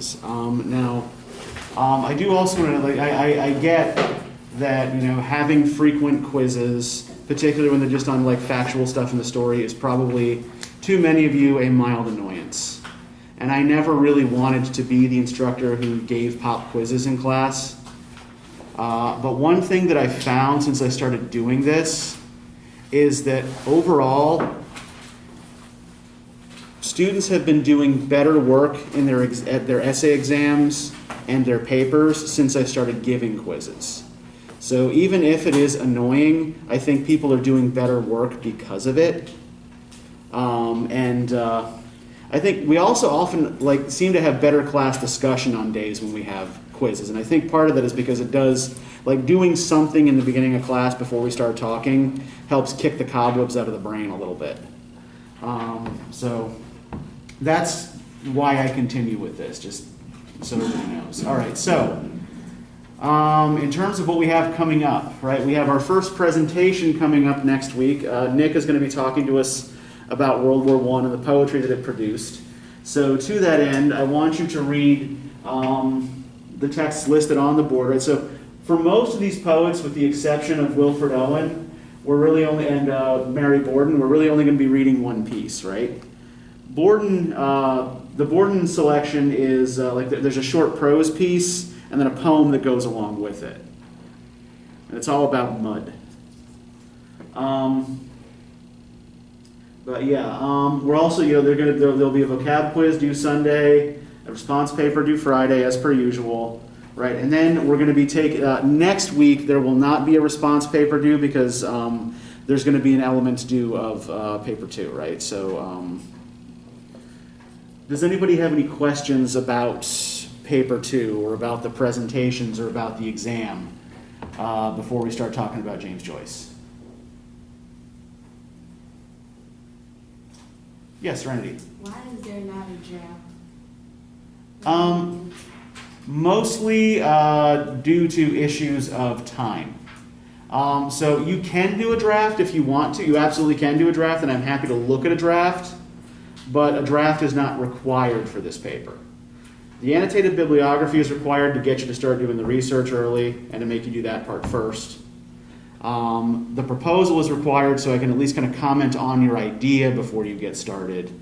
quizzes. I do also want to, I get that, having frequent quizzes, particularly when they're just on factual stuff in the story, is probably, to many of you, a mild annoyance. And I never really wanted to be the instructor who gave pop quizzes in class. But one thing that I found since I started doing this is that overall, students have been doing better work in at their essay exams and their papers since I started giving quizzes. So even if it is annoying, I think people are doing better work because of it. I think we also often seem to have better class discussion on days when we have quizzes. And I think part of that is because it does, doing something in the beginning of class before we start talking helps kick the cobwebs out of the brain a little bit. So that's why I continue with this, just so everybody knows. All right, so in terms of what we have coming up, right, we have our first presentation coming up next week. Nick is going to be talking to us about World War I and the poetry that it produced. So to that end, I want you to read the texts listed on the board. Right? So for most of these poets, with the exception of Wilfred Owen, we're really only, and Mary Borden, we're really only going to be reading one piece, right? Borden, the Borden selection is there's a short prose piece and then a poem that goes along with it. And it's all about mud. But yeah, we're also, there'll be a vocab quiz due Sunday, a response paper due Friday, as per usual, right? And then we're going to be next week, there will not be a response paper due because there's going to be an element due of paper 2, right? So, does anybody have any questions about paper 2 or about the presentations or about the exam before we start talking about James Joyce? Yes, Serenity. Why is there not a draft? Mostly due to issues of time. So you can do a draft if you want to. You absolutely can do a draft, and I'm happy to look at a draft, but a draft is not required for this paper. The annotated bibliography is required to get you to start doing the research early and to make you do that part first. The proposal is required so I can at least kind of comment on your idea before you get started.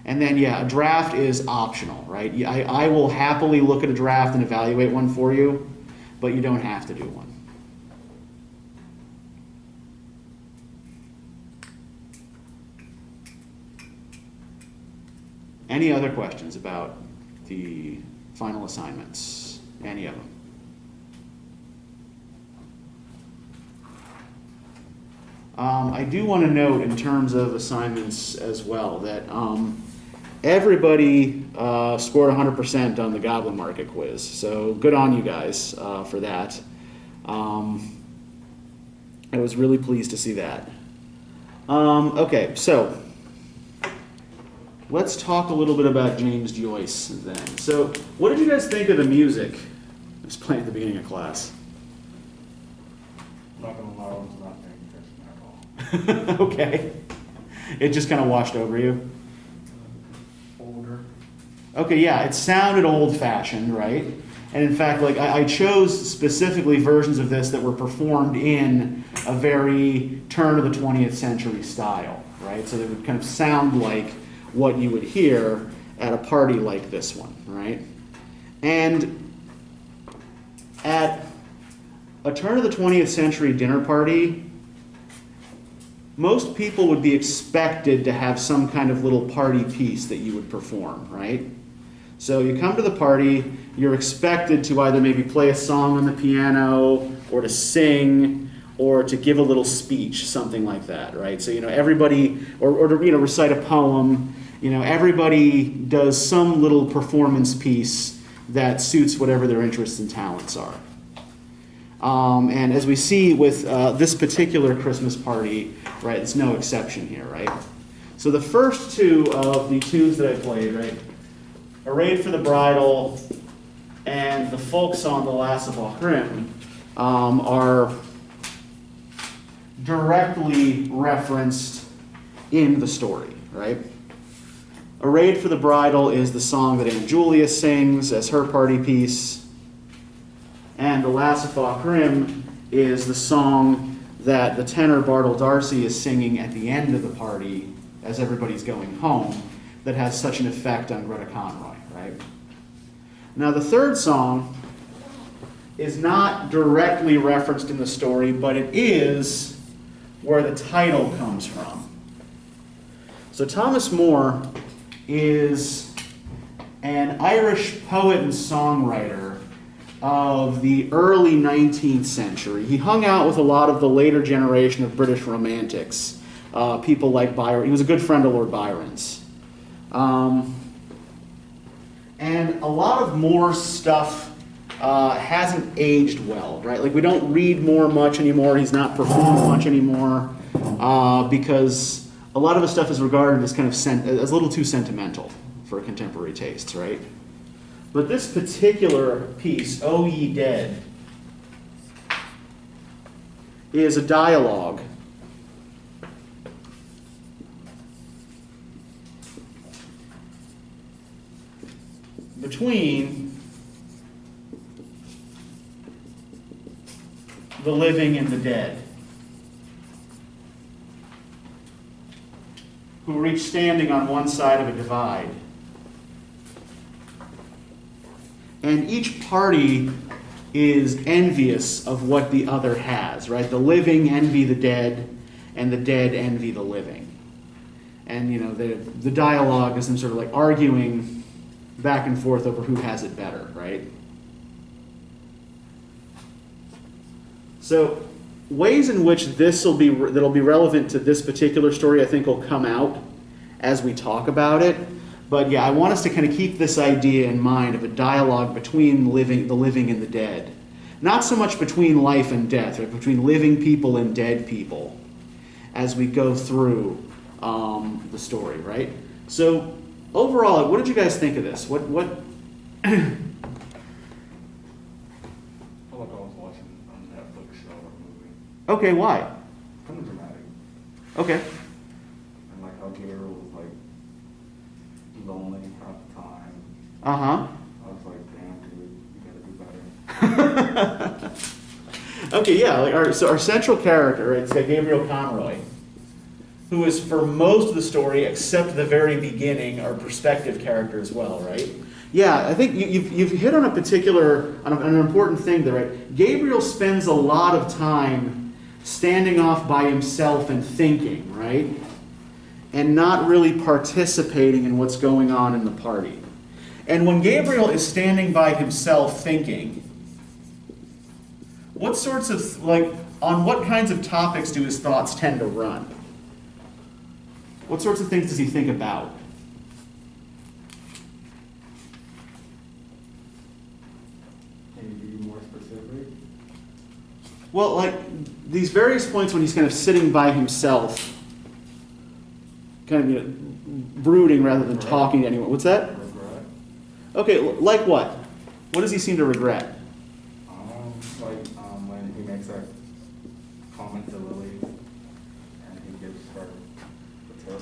And then, yeah, a draft is optional, right? I will happily look at a draft and evaluate one for you, but you don't have to do one. Any other questions about the final assignments? Any of them? I do want to note in terms of assignments as well that everybody scored 100% on the Goblin Market quiz, so good on you guys for that. I was really pleased to see that. Okay, so let's talk a little bit about James Joyce then. So what did you guys think of the music that was playing at the beginning of class? I'm not going to lie, I was not paying attention at all. Okay. It just kind of washed over you? Older. Okay, yeah, it sounded old-fashioned, right? And in fact, I chose specifically versions of this that were performed in a very turn of the 20th century style, right? So they would kind of sound like what you would hear at a party like this one, right? And at a turn of the 20th century dinner party, most people would be expected to have some kind of little party piece that you would perform, right? So you come to the party, you're expected to either maybe play a song on the piano or to sing or to give a little speech, something like that, right? So, everybody, or to, recite a poem, everybody does some little performance piece that suits whatever their interests and talents are. And as we see with this particular Christmas party, right, it's no exception here, right? So the first two of the tunes that I played, right, Arrayed for the Bridal and the folk song, The Lass of Aughrim, are directly referenced in the story, right? Arrayed for the Bridal is the song that Aunt Julia sings as her party piece. And the Lassifaw Hrim is the song that the tenor Bartle Darcy is singing at the end of the party as everybody's going home that has such an effect on Greta Conroy, right? Now the third song is not directly referenced in the story, but it is where the title comes from. So Thomas More is an Irish poet and songwriter of the early 19th century. He hung out with a lot of the later generation of British romantics, people like Byron. He was a good friend of Lord Byron's. And a lot of Moore's stuff hasn't aged well, right? Like we don't read Moore much anymore. He's not performed much anymore because a lot of his stuff is regarded as kind of as a little too sentimental for contemporary tastes, right? But this particular piece, O Ye Dead, is a dialogue between the living and the dead, who are each standing on one side of a divide. And each party is envious of what the other has, right? The living envy the dead, and the dead envy the living. And, you know, the dialogue is them sort of like arguing back and forth over who has it better, right? So, ways in which that'll be relevant to this particular story, I think, will come out as we talk about it. But yeah, I want us to kind of keep this idea in mind of a dialogue between the living and the dead. Not so much between life and death, right? Between living people and dead people as we go through the story, right? So overall, what did you guys think of this? What? I feel like I was watching a Netflix show or movie. Okay, why? Kind of dramatic. Okay. And like how Gabriel was like lonely half the time. Uh-huh. I was like, damn, dude, you gotta do better. Okay, yeah. Like our central character, right, it's got Gabriel Conroy, who is for most of the story, except the very beginning, our perspective character as well, right? Yeah, I think you've hit on an important thing there, right? Gabriel spends a lot of time standing off by himself and thinking, right? And not really participating in what's going on in the party. And when Gabriel is standing by himself thinking, what sorts of, like, on what kinds of topics do his thoughts tend to run? What sorts of things does he think about? Can you be more specific? Well, like, these various points when he's kind of sitting by himself, kind of, you know, brooding rather than talking to anyone. What's that? Regret. Okay, like what? What does he seem to regret? When he makes that comment to Lily and he gives her the tip.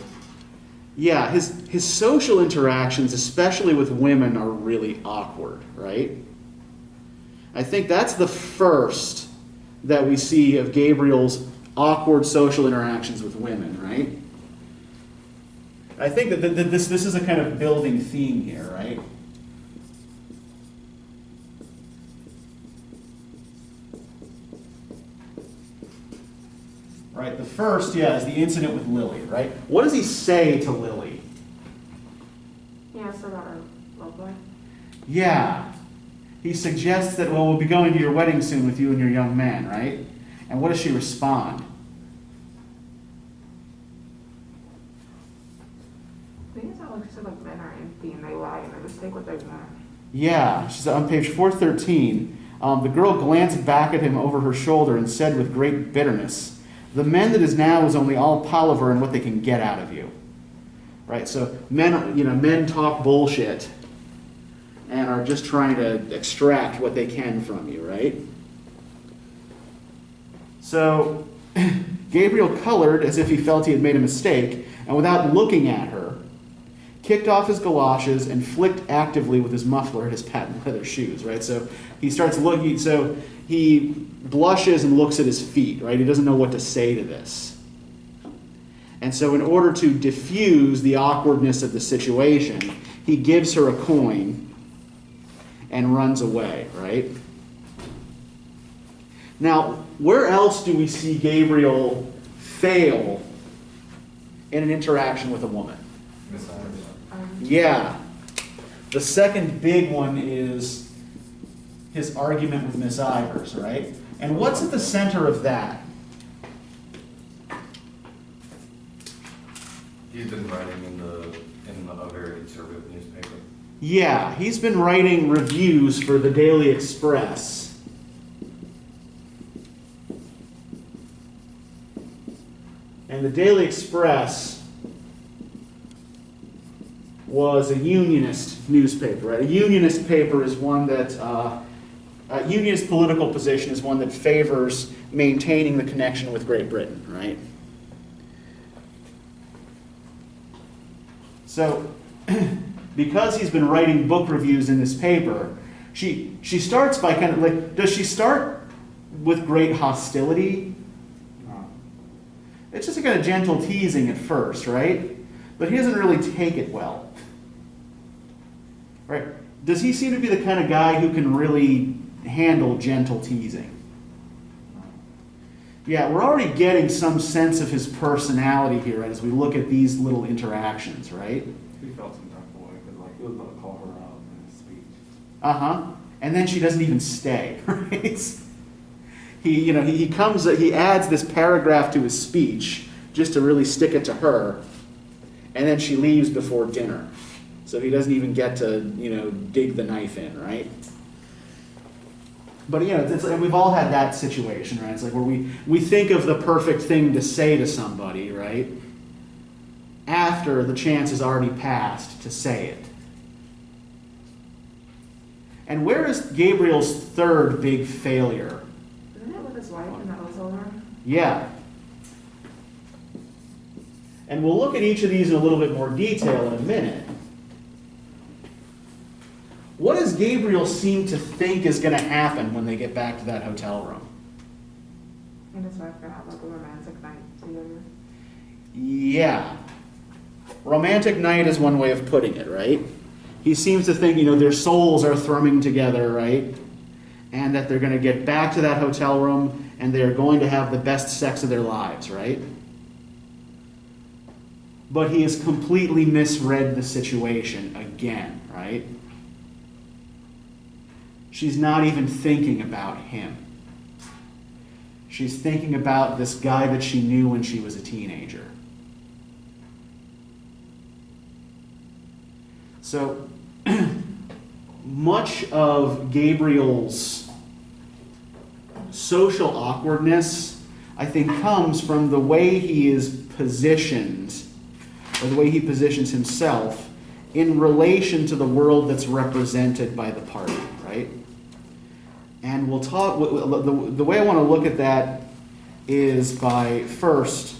Yeah, his social interactions, especially with women, are really awkward, right? I think that's the first that we see of Gabriel's awkward social interactions with women, right? I think that this is a kind of building theme here, right? Right, the first, yeah, is the incident with Lily, right? What does he say to Lily? He asked about her love life. Yeah. He suggests that, well, we'll be going to your wedding soon with you and your young man, right? And what does she respond? I think it's not like she said like men are empty and they lie and they just take what they want. Yeah, she's on page 413. The girl glanced back at him over her shoulder and said with great bitterness, "The men that is now is only all palaver and what they can get out of you." Right, so men talk bullshit and are just trying to extract what they can from you, right? So Gabriel colored as if he felt he had made a mistake, and without looking at her, kicked off his galoshes and flicked actively with his muffler at his patent leather shoes, right? So he starts looking, so he blushes and looks at his feet, right? He doesn't know what to say to this. And so in order to diffuse the awkwardness of the situation, he gives her a coin and runs away, right? Now, where else do we see Gabriel fail in an interaction with a woman? Yeah. The second big one is his argument with Miss Ivers, right? And what's at the center of that? He's been writing in a very conservative newspaper. Yeah, he's been writing reviews for the Daily Express. And the Daily Express was a unionist newspaper, right? A unionist paper is one that, a unionist political position is one that favors maintaining the connection with Great Britain, right? So, because he's been writing book reviews in this paper, she starts by kind of like, does she start with great hostility? No. It's just a kind of gentle teasing at first, right? But he doesn't really take it well. Right? Does he seem to be the kind of guy who can really handle gentle teasing? Yeah, we're already getting some sense of his personality here, right, as we look at these little interactions, right? He felt some type of way, because like, he was about to call her out in his speech. Uh-huh. And then she doesn't even stay, right? He adds this paragraph to his speech just to really stick it to her, and then she leaves before dinner. So he doesn't even get to, dig the knife in, right? But, it's like we've all had that situation, right? It's like where we think of the perfect thing to say to somebody, right? After the chance has already passed to say it. And where is Gabriel's third big failure? Isn't it with his wife in the hotel room? Yeah. And we'll look at each of these in a little bit more detail in a minute. What does Gabriel seem to think is going to happen when they get back to that hotel room? And his wife could have like a romantic night together. Yeah. Romantic night is one way of putting it, right? He seems to think, their souls are thrumming together, right? And that they're going to get back to that hotel room and they're going to have the best sex of their lives, right? But he has completely misread the situation again, right? She's not even thinking about him. She's thinking about this guy that she knew when she was a teenager. So, much of Gabriel's social awkwardness, I think, comes from the way he is positioned, or the way he positions himself in relation to the world that's represented by the party, right? And we'll talk, the way I want to look at that is by first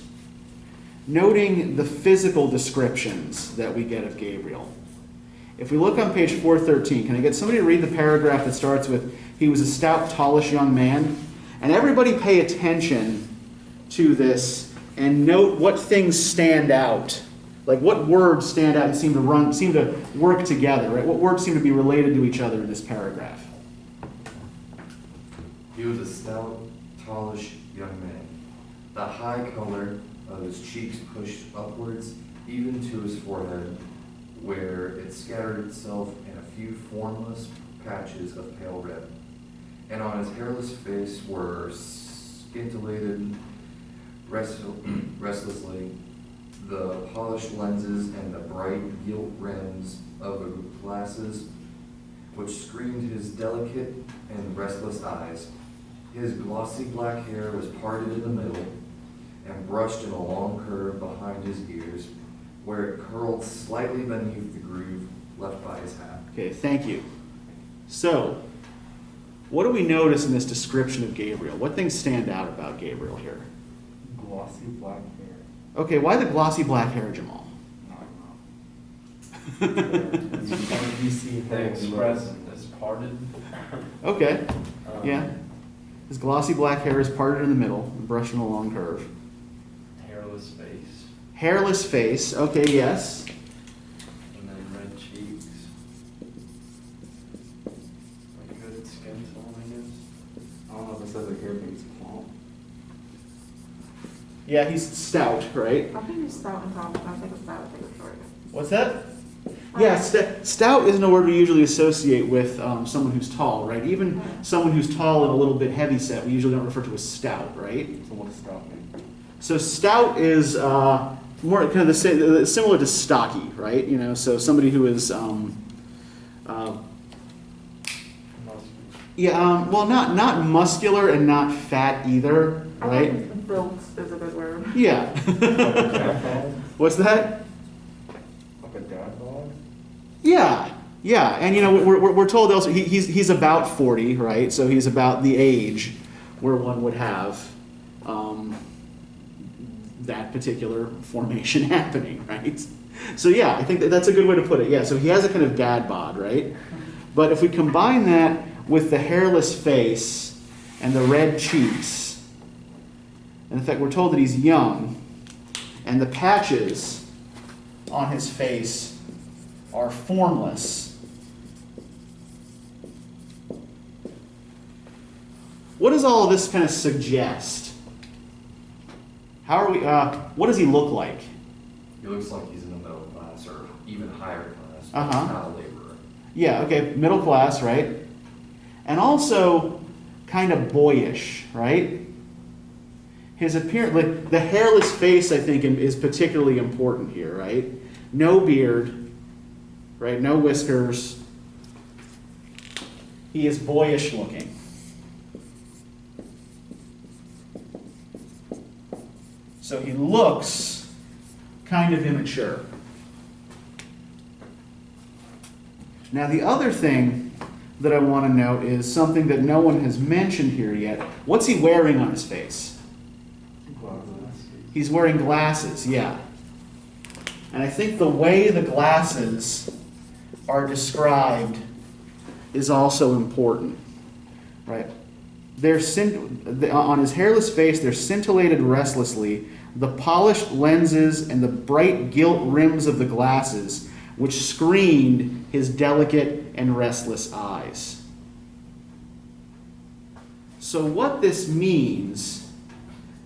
noting the physical descriptions that we get of Gabriel. If we look on page 413, can I get somebody to read the paragraph that starts with, he was a stout, tallish young man? And everybody pay attention to this and note what things stand out. Like what words stand out and seem to work together, right? What words seem to be related to each other in this paragraph? He was a stout, tallish young man. The high color of his cheeks pushed upwards, even to his forehead, where it scattered itself in a few formless patches of pale red. And on his hairless face were scintillated restlessly the polished lenses and the bright gilt rims of the glasses which screened his delicate and restless eyes. His glossy black hair was parted in the middle and brushed in a long curve behind his ears, where it curled slightly beneath the groove left by his hat. Okay, thank you. So, what do we notice in this description of Gabriel? What things stand out about Gabriel here? Glossy black hair. Okay, why the glossy black hair, Jamal? I don't know. You see The him express is parted. Okay, yeah. His glossy black hair is parted in the middle and brushed in a long curve. Hairless face, Hairless face, okay, yes. and then red cheeks. Like good skin tone, I guess. I don't know if it says it here, but he's plump. Yeah, he's stout, right? I think it's stout and tall, but I think it's stout, I think it's short. What's that? Yeah, stout isn't a word we usually associate with someone who's tall, right? Even someone who's tall and a little bit heavy set, we usually don't refer to as stout, right? So what does stout mean? So stout is more kind of similar to stocky, right? You know, so somebody who is, well, not muscular and not fat either, I right? think built is a good word. Yeah. Like a dad bod? What's that? Like a dad bod? Yeah, yeah, and you know we're told also he's about 40, right? So he's about the age where one would have that particular formation happening, right? So yeah, I think that's a good way to put it. Yeah, so he has a kind of dad bod, right? But if we combine that with the hairless face and the red cheeks, and in fact we're told that he's young, and the patches on his face are formless. What does all of this kind of suggest? How are we? What does he look like? He looks like he's in the middle class or even higher class, but Uh-huh. he's not a laborer. Yeah, okay, middle class, right? And also kind of boyish, right? His appearance, like the hairless face, I think, is particularly important here, right? No beard. Right? No whiskers. He is boyish looking. So he looks kind of immature. Now the other thing that I want to note is something that no one has mentioned here yet. What's he wearing on his face? Glasses. He's wearing glasses, yeah. And I think the way the glasses are described is also important, right? On his hairless face, they're scintillated restlessly, the polished lenses and the bright gilt rims of the glasses, which screened his delicate and restless eyes. So what this means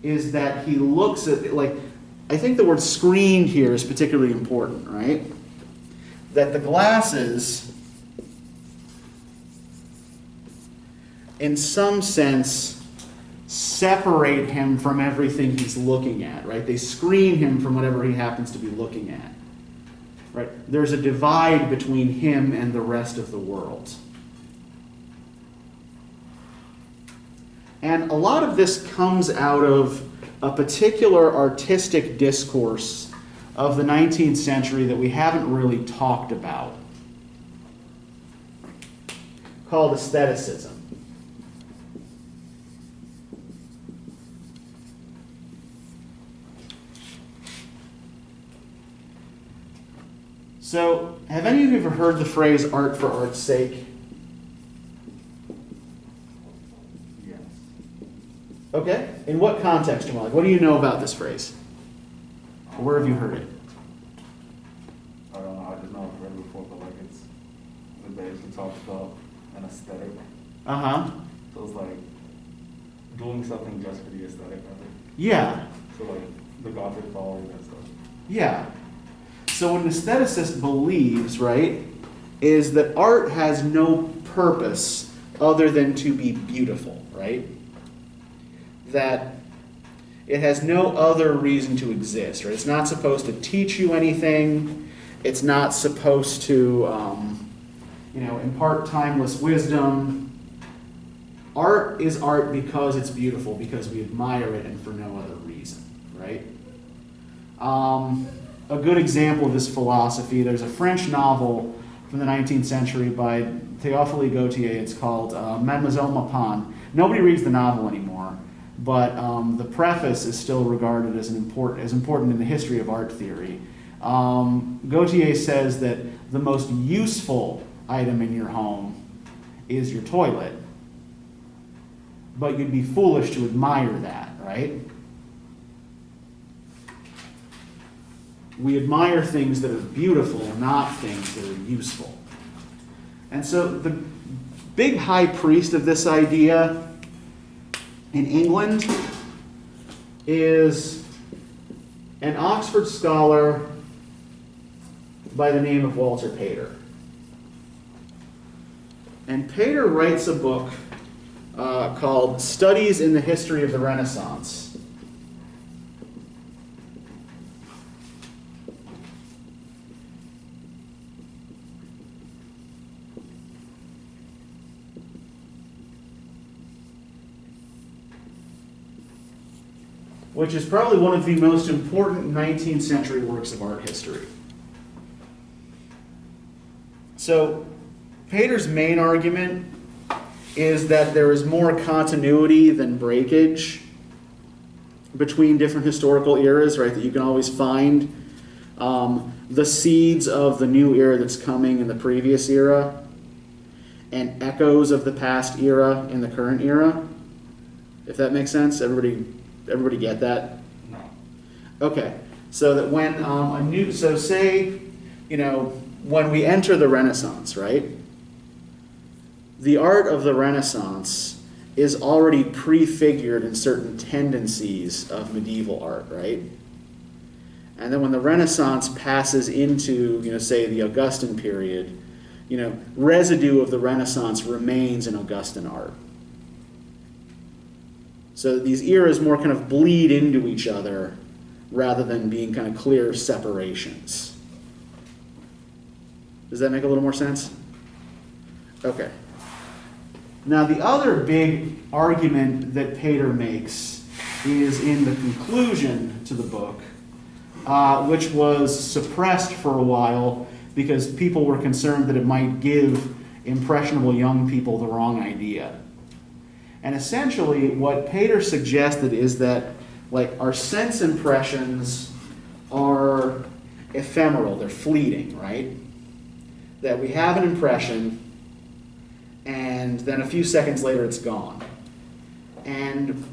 is that he looks at, like, I think the word screened here is particularly important, right? That the glasses, in some sense, separate him from everything he's looking at, right? They screen him from whatever he happens to be looking at, right? There's a divide between him and the rest of the world. And a lot of this comes out of a particular artistic discourse of the 19th century that we haven't really talked about, called Aestheticism. So, have any of you ever heard the phrase art for art's sake? Yes. Okay. In what context, Jamal? Like, what do you know about this phrase? Or where have you heard it? I don't know, I just know I've read it before, but like it basically talks about an aesthetic. Uh-huh. So it's like doing something just for the aesthetic of it. Yeah. So like the Gothic following and stuff. Yeah. So what an aestheticist believes, right, is that art has no purpose other than to be beautiful, right? That it has no other reason to exist, right? It's not supposed to teach you anything. It's not supposed to, impart timeless wisdom. Art is art because it's beautiful, because we admire it, and for no other reason, right? A good example of this philosophy, there's a French novel from the 19th century by Théophile Gautier. It's called Mademoiselle Maupin. Nobody reads the novel anymore, but the preface is still regarded as important in the history of art theory. Gautier says that the most useful item in your home is your toilet, but you'd be foolish to admire that, right? We admire things that are beautiful, not things that are useful. And so the big high priest of this idea in England is an Oxford scholar by the name of Walter Pater. And Pater writes a book called Studies in the History of the Renaissance. Which is probably one of the most important 19th century works of art history. So, Pater's main argument is that there is more continuity than breakage between different historical eras, right? That you can always find the seeds of the new era that's coming in the previous era and echoes of the past era in the current era. If that makes sense, everybody get that? No. Okay, so that when say, when we enter the Renaissance, right? The art of the Renaissance is already prefigured in certain tendencies of medieval art, right? And then when the Renaissance passes into, say, the Augustan period, residue of the Renaissance remains in Augustan art. So these eras more kind of bleed into each other rather than being kind of clear separations. Does that make a little more sense? Okay. Now the other big argument that Pater makes is in the conclusion to the book, which was suppressed for a while because people were concerned that it might give impressionable young people the wrong idea. And essentially, what Pater suggested is that, our sense impressions are ephemeral, they're fleeting, right? That we have an impression, and then a few seconds later it's gone. And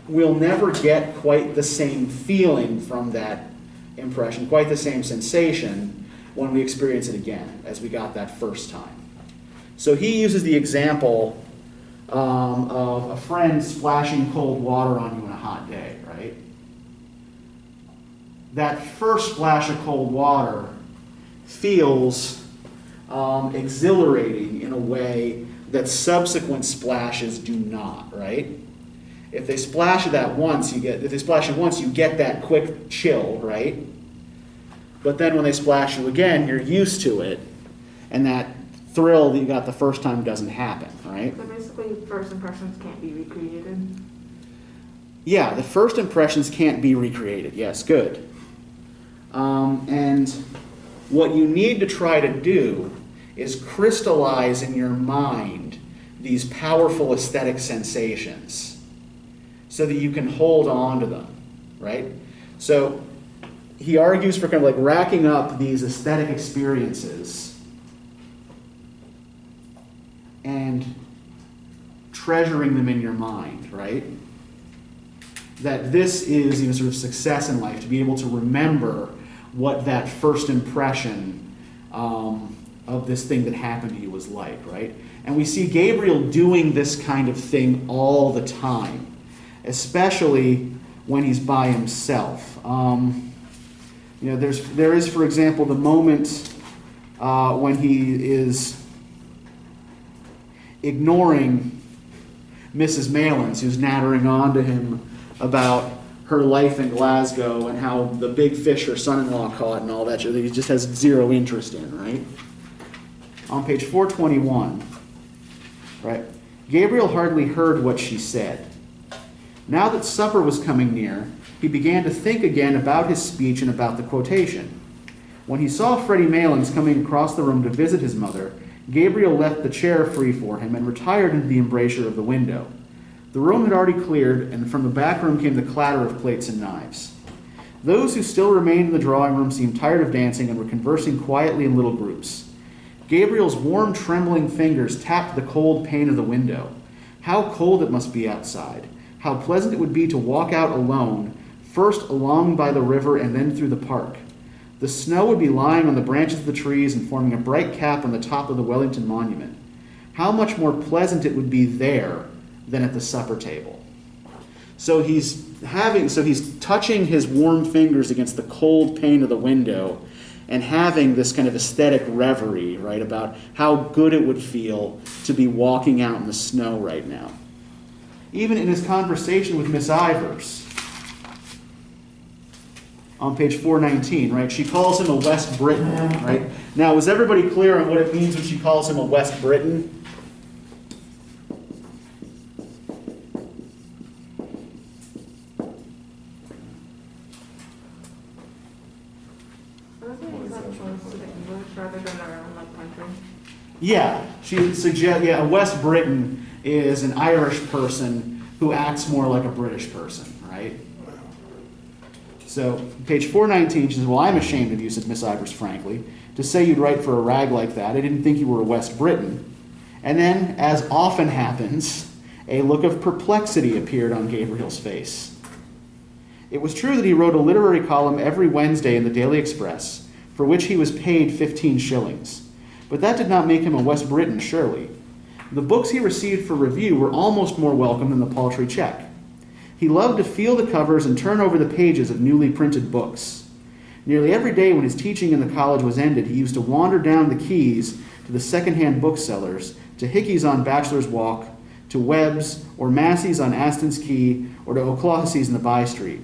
we'll never get quite the same feeling from that impression, quite the same sensation when we experience it again as we got that first time. So he uses the example of a friend splashing cold water on you on a hot day, right? That first splash of cold water feels exhilarating in a way that subsequent splashes do not, right? If they splash it once, you get that quick chill, right? But then when they splash you again, you're used to it, and that thrill that you got the first time doesn't happen, right? So basically, first impressions can't be recreated. Yeah, the first impressions can't be recreated. Yes, good. And what you need to try to do is crystallize in your mind these powerful aesthetic sensations so that you can hold on to them, right? So he argues for kind of racking up these aesthetic experiences and treasuring them in your mind, right? That this is sort of success in life, to be able to remember what that first impression of this thing that happened to you was like, right? And we see Gabriel doing this kind of thing all the time, especially when he's by himself. There is, for example, the moment when he is ignoring Mrs. Malins, who's nattering on to him about her life in Glasgow and how the big fish her son-in-law caught and all that shit that he just has zero interest in, right? On page 421, right? Gabriel hardly heard what she said. Now that supper was coming near, he began to think again about his speech and about the quotation. When he saw Freddie Malins coming across the room to visit his mother, Gabriel left the chair free for him and retired into the embrasure of the window. The room had already cleared, and from the back room came the clatter of plates and knives. Those who still remained in the drawing room seemed tired of dancing and were conversing quietly in little groups. Gabriel's warm, trembling fingers tapped the cold pane of the window. How cold it must be outside. How pleasant it would be to walk out alone, first along by the river and then through the park. The snow would be lying on the branches of the trees and forming a bright cap on the top of the Wellington Monument. How much more pleasant it would be there than at the supper table. So he's touching his warm fingers against the cold pane of the window and having this kind of aesthetic reverie, right, about how good it would feel to be walking out in the snow right now. Even in his conversation with Miss Ivers, on page 419, right, she calls him a West Briton, right? Now, was everybody clear on what it means when she calls him a West Briton? Rather than our own country. Yeah, she suggests, a West Briton is an Irish person who acts more like a British person, right? So, page 419, she says, well, I'm ashamed of you, said Miss Ivers frankly, to say you'd write for a rag like that. I didn't think you were a West Briton. And then, as often happens, a look of perplexity appeared on Gabriel's face. It was true that he wrote a literary column every Wednesday in the Daily Express, for which he was paid 15 shillings. But that did not make him a West Briton, surely. The books he received for review were almost more welcome than the paltry check. He loved to feel the covers and turn over the pages of newly printed books. Nearly every day when his teaching in the college was ended, he used to wander down the quays to the second-hand booksellers, to Hickey's on Bachelor's Walk, to Webb's or Massey's on Aston's Quay, or to O'Clohissey's in the By Street.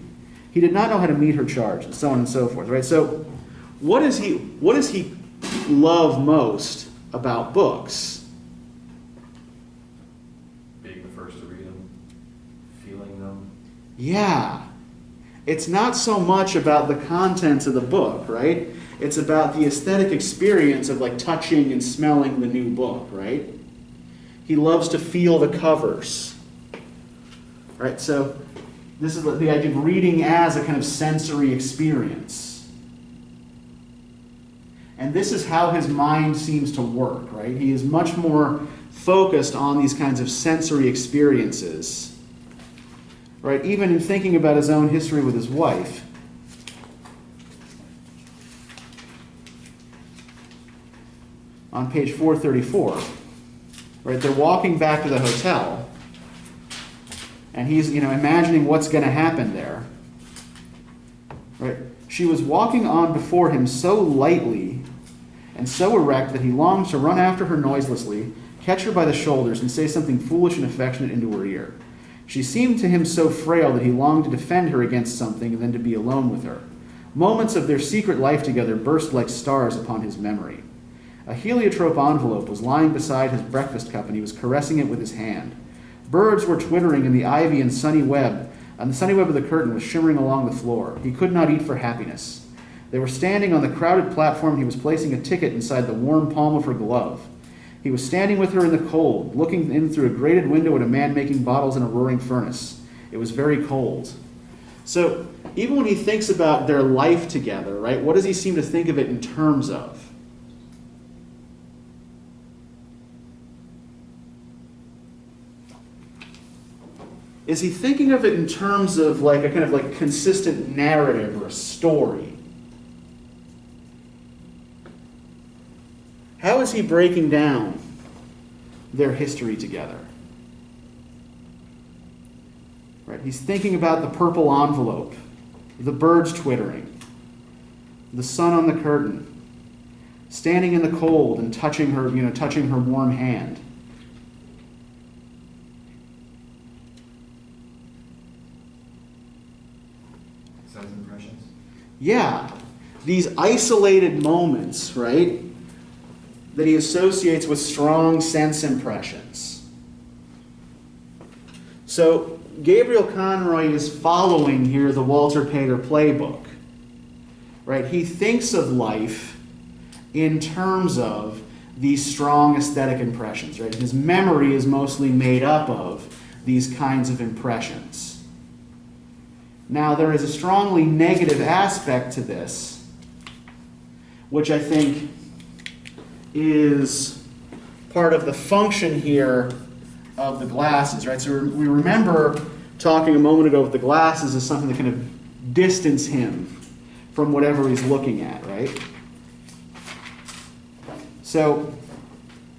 He did not know how to meet her charge, and so on and so forth, right? So, what does he love most about books? Being the first to read them, feeling them. Yeah. It's not so much about the contents of the book, right? It's about the aesthetic experience of touching and smelling the new book, right? He loves to feel the covers. Right? So this is the idea of reading as a kind of sensory experience. And this is how his mind seems to work, right? He is much more focused on these kinds of sensory experiences, right? Even in thinking about his own history with his wife. On page 434, right? They're walking back to the hotel, and he's, imagining what's going to happen there, right? She was walking on before him so lightly and so erect that he longed to run after her noiselessly, catch her by the shoulders, and say something foolish and affectionate into her ear. She seemed to him so frail that he longed to defend her against something and then to be alone with her. Moments of their secret life together burst like stars upon his memory. A heliotrope envelope was lying beside his breakfast cup, and he was caressing it with his hand. Birds were twittering in the ivy, and the sunny web of the curtain was shimmering along the floor. He could not eat for happiness. They were standing on the crowded platform, and he was placing a ticket inside the warm palm of her glove. He was standing with her in the cold, looking in through a grated window at a man making bottles in a roaring furnace. It was very cold. So even when he thinks about their life together, right, what does he seem to think of it in terms of? Is he thinking of it in terms of a kind of consistent narrative or a story? How is he breaking down their history together? Right? He's thinking about the purple envelope, the birds twittering, the sun on the curtain, standing in the cold and touching her warm hand. Sense impressions? Yeah, these isolated moments, right, that he associates with strong sense impressions. So Gabriel Conroy is following here the Walter Pater playbook, right? He thinks of life in terms of these strong aesthetic impressions, right? His memory is mostly made up of these kinds of impressions. Now, there is a strongly negative aspect to this, which I think is part of the function here of the glasses, right? So we remember talking a moment ago with the glasses as something that kind of distance him from whatever he's looking at, right? So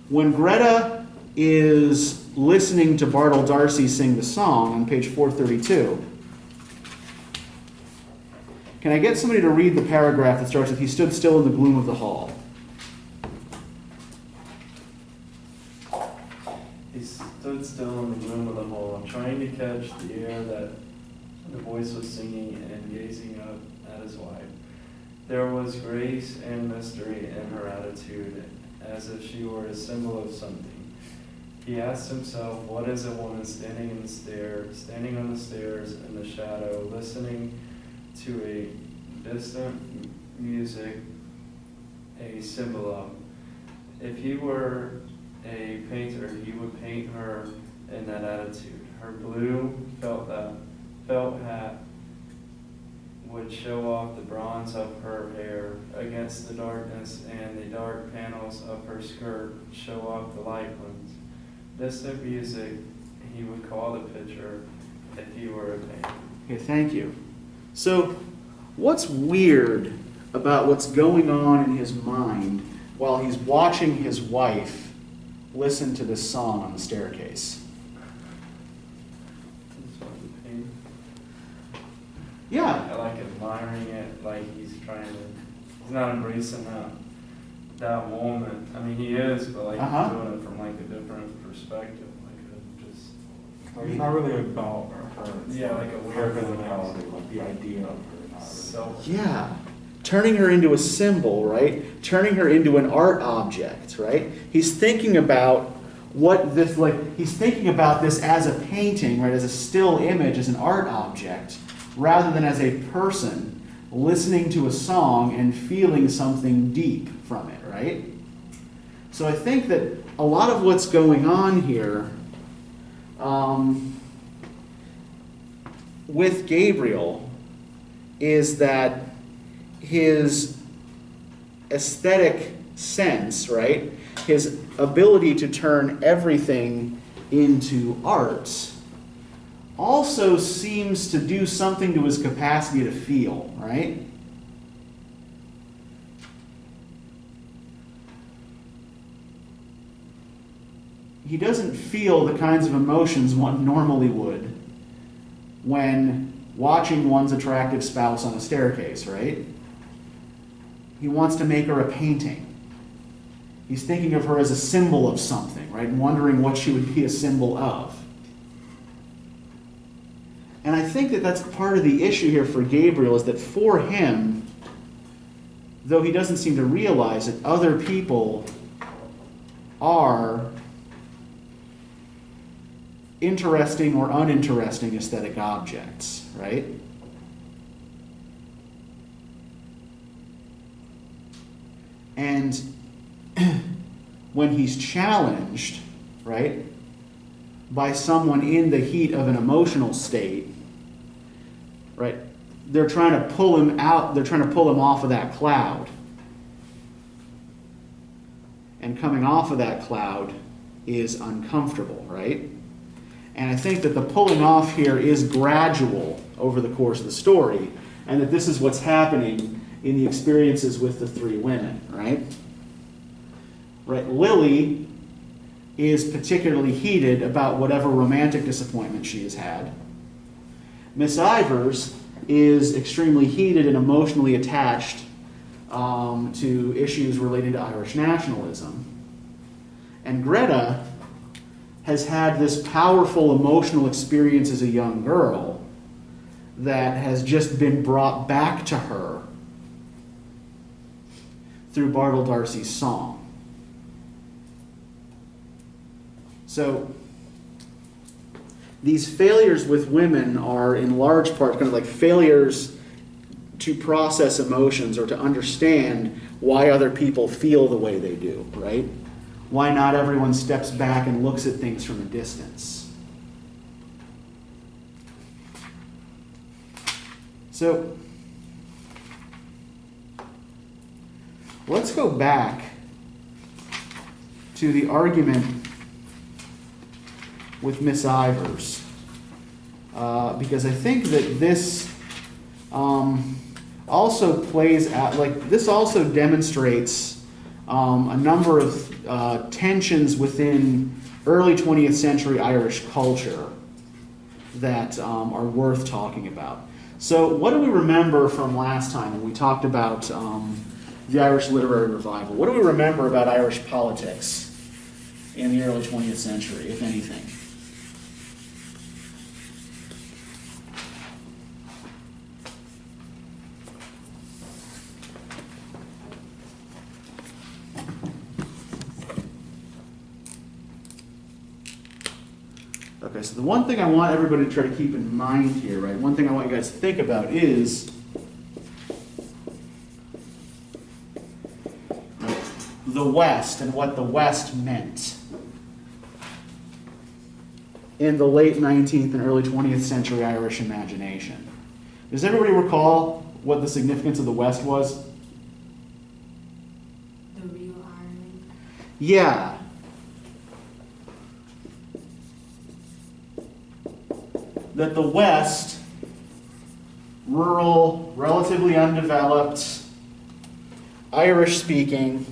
when Greta is listening to Bartle D'Arcy sing the song on page 432, can I get somebody to read the paragraph that starts with, "He stood still in the gloom of the hall"? He stood still in the gloom of the hall, trying to catch the air that the voice was singing and gazing up at his wife. There was grace and mystery in her attitude, as if she were a symbol of something. He asked himself, what is a woman standing on the stairs in the shadow, listening to a distant music, a symbol of? If he were a painter, he would paint her in that attitude. Her blue felt hat would show off the bronze of her hair against the darkness, and the dark panels of her skirt show off the light ones. Distant music he would call the picture if he were a painter. Okay, thank you. So, what's weird about what's going on in his mind while he's watching his wife listen to this song on the staircase? Yeah. I like admiring it, like he's not embracing that moment. I mean, he is, but like he's doing it from like a different perspective, It's not really about her. It's Yeah, like a her weird physicality, like the idea of her. Not really. Yeah. Turning her into a symbol, right? Turning her into an art object, right? He's thinking about he's thinking about this as a painting, right? As a still image, as an art object, rather than as a person listening to a song and feeling something deep from it, right? So I think that a lot of what's going on here with Gabriel is that his aesthetic sense, right, his ability to turn everything into art, also seems to do something to his capacity to feel, right? He doesn't feel the kinds of emotions one normally would when watching one's attractive spouse on a staircase, right? He wants to make her a painting. He's thinking of her as a symbol of something, right? And wondering what she would be a symbol of. And I think that that's part of the issue here for Gabriel, is that for him, though he doesn't seem to realize it, other people are interesting or uninteresting aesthetic objects, right? And when he's challenged, right, by someone in the heat of an emotional state, right, they're trying to pull him out, they're trying to pull him off of that cloud. And coming off of that cloud is uncomfortable, right? And I think that the pulling off here is gradual over the course of the story, and that this is what's happening in the experiences with the three women, right? Right, Lily is particularly heated about whatever romantic disappointment she has had. Miss Ivers is extremely heated and emotionally attached to issues related to Irish nationalism. And Greta has had this powerful emotional experience as a young girl that has just been brought back to her through Bartle D'Arcy's song. So these failures with women are in large part kind of like failures to process emotions or to understand why other people feel the way they do, right? Why not everyone steps back and looks at things from a distance. So let's go back to the argument with Miss Ivers, because I think that this also plays out, like this also demonstrates a number of tensions within early 20th century Irish culture that are worth talking about. So what do we remember from last time when we talked about the Irish literary revival? What do we remember about Irish politics in the early 20th century, if anything? Okay, so the one thing I want everybody to try to keep in mind here, right? One thing I want you guys to think about is the West and what the West meant in the late 19th and early 20th century Irish imagination. Does everybody recall what the significance of the West was? The real Ireland. Yeah. That the West, rural, relatively undeveloped, Irish-speaking,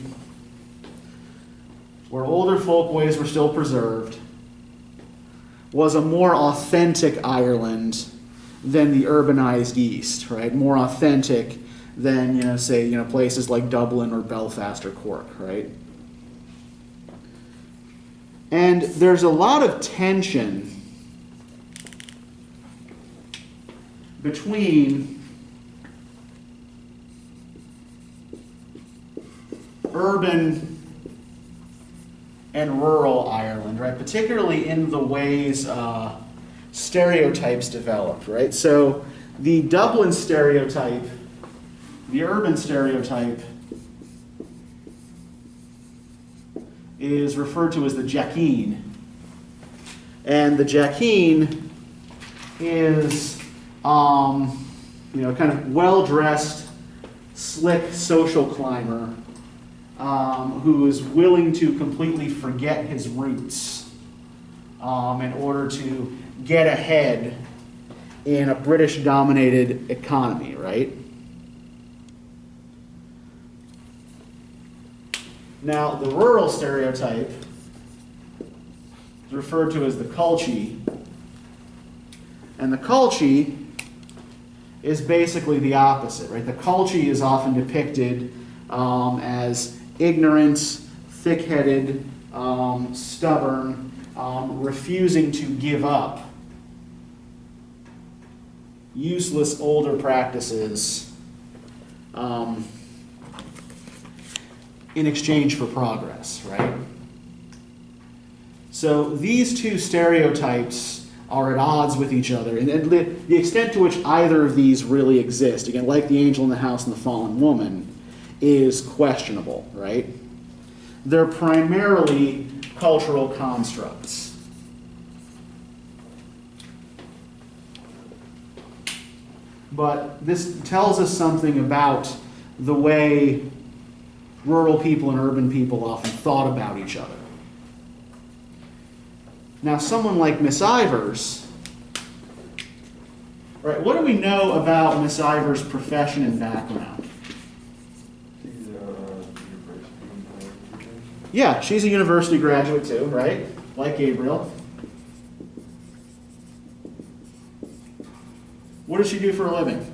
where older folkways were still preserved, was a more authentic Ireland than the urbanized East, right? More authentic than, say, places like Dublin or Belfast or Cork, right? And there's a lot of tension between urban and rural Ireland, right? Particularly in the ways stereotypes developed, right? So the Dublin stereotype, the urban stereotype, is referred to as the Jackeen. And the Jackeen is kind of well-dressed, slick social climber who is willing to completely forget his roots in order to get ahead in a British-dominated economy, right? Now, the rural stereotype is referred to as the culchie, and the culchie is basically the opposite, right? The culchie is often depicted as ignorant, thick-headed, stubborn, refusing to give up useless older practices in exchange for progress, right? So these two stereotypes are at odds with each other, and the extent to which either of these really exist, again, like the angel in the house and the fallen woman, is questionable, right? They're primarily cultural constructs. But this tells us something about the way rural people and urban people often thought about each other. Now, someone like Miss Ivers, right, what do we know about Miss Ivers' profession and background? She's a university teacher. Yeah, she's a university graduate too, right? Like Gabriel. What does she do for a living?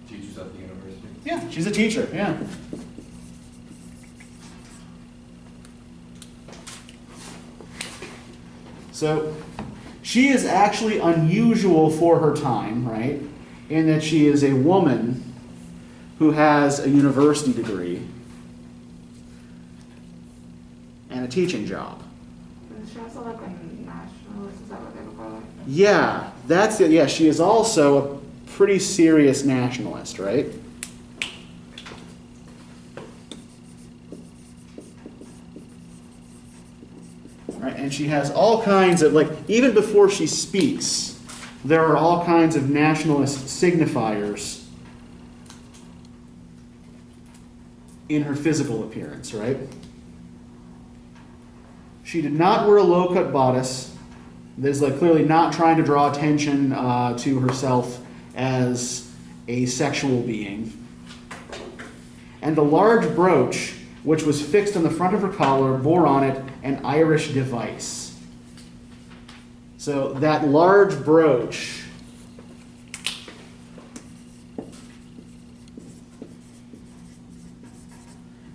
Teachers at the university. Yeah, she's a teacher, yeah. So she is actually unusual for her time, right? In that she is a woman who has a university degree and a teaching job. Is she also like a nationalist? Is that what they would call it? Yeah, that's it. Yeah, she is also a pretty serious nationalist, right? Right, and she has all kinds of, like, even before she speaks, there are all kinds of nationalist signifiers in her physical appearance, right? She did not wear a low-cut bodice. This is like clearly not trying to draw attention to herself as a sexual being. And the large brooch, which was fixed on the front of her collar, bore on it an Irish device. So that large brooch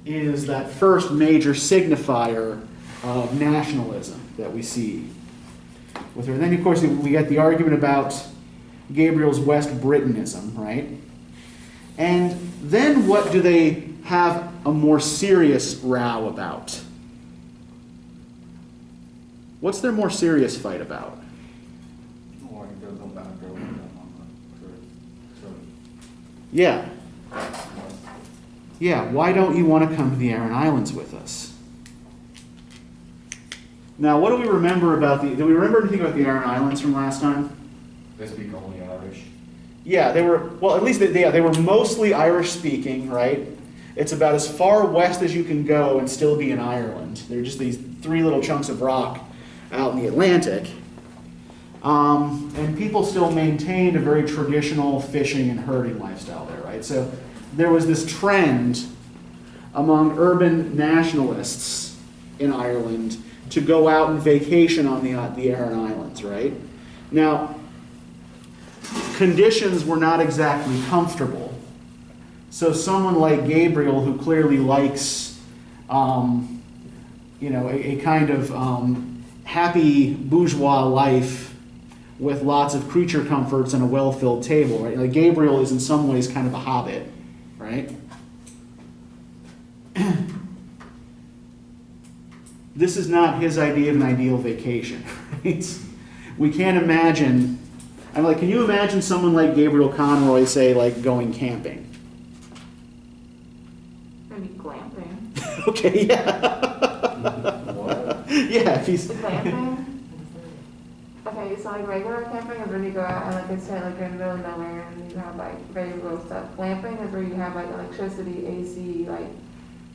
is that first major signifier of nationalism that we see with her. And then, of course, we get the argument about Gabriel's West Britanism, right? And then what do they have a more serious row about? What's their more serious fight about? Or it goes on back over them on the church. Yeah. Yeah, why don't you want to come to the Aran Islands with us? Now, what do we remember about do we remember anything about the Aran Islands from last time? They speak only Irish. Yeah, they were, well, at least they were mostly Irish speaking, right? It's about as far west as you can go and still be in Ireland. They're just these three little chunks of rock out in the Atlantic. And people still maintained a very traditional fishing and herding lifestyle there, right? So there was this trend among urban nationalists in Ireland to go out and vacation on the Aran Islands, right? Now, conditions were not exactly comfortable. So someone like Gabriel, who clearly likes, a kind of happy bourgeois life with lots of creature comforts and a well-filled table, right? Like Gabriel is in some ways kind of a hobbit, right? This is not his idea of an ideal vacation, right? We can't imagine, can you imagine someone like Gabriel Conroy, say, like going camping? Maybe glamping. Okay, yeah. What? Yeah, if he's... Glamping? Okay, so like regular camping is where you go out and like it's like you're in the middle of nowhere and you have like very little stuff. Glamping is where you have like electricity, AC, like